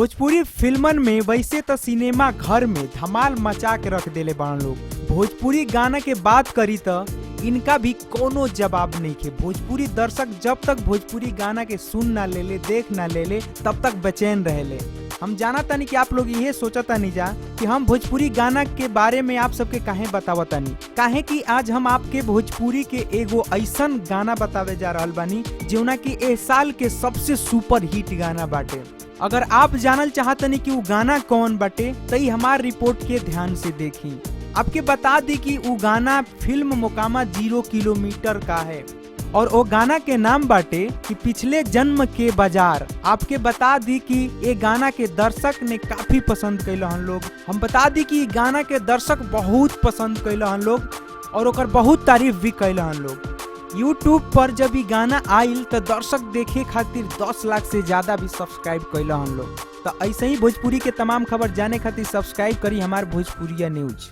भोजपुरी फिल्मन में वैसे तो सिनेमा घर में धमाल मचा के रख देले बान लोग। भोजपुरी गाना के बात करी तो इनका भी कोनो जवाब नहीं है। भोजपुरी दर्शक जब तक भोजपुरी गाना के सुन ना ले ले, देख ना ले ले, तब तक बेचैन रहे ले। हम जाना तानी कि आप लोग ये सोचता नहीं जा कि हम भोजपुरी गाना के बारे में आप सबके काहे बतावता नहीं, काहे कि आज हम आपके भोजपुरी के एगो ऐसन गाना बतावे जा रहल बानी जौना कि ए साल के सबसे सुपर हिट गाना बाटे। अगर आप जानल चाहतनी कि वो गाना कौन बाटे तो हमार रिपोर्ट के ध्यान से देखी। आपके बता दी कि वो गाना फिल्म मोकामा 0 किलोमीटर का है और वो गाना के नाम बाटे कि पिछले जन्म के बाजार। आपके बता दी कि ये गाना के दर्शक ने काफी पसंद कैल हन लोग। हम बता दी कि गाना के दर्शक बहुत पसंद कैल हन लोग और ओकर बहुत तारीफ भी कैल हन लोग। यूट्यूब पर जब ये गाना आइल तो दर्शक देखे खातिर 10 लाख से ज्यादा भी सब्सक्राइब कैल हन लोग। तो ऐसे ही भोजपुरी के तमाम खबर जाने खातिर सब्सक्राइब करी हमार भोजपुरिया न्यूज।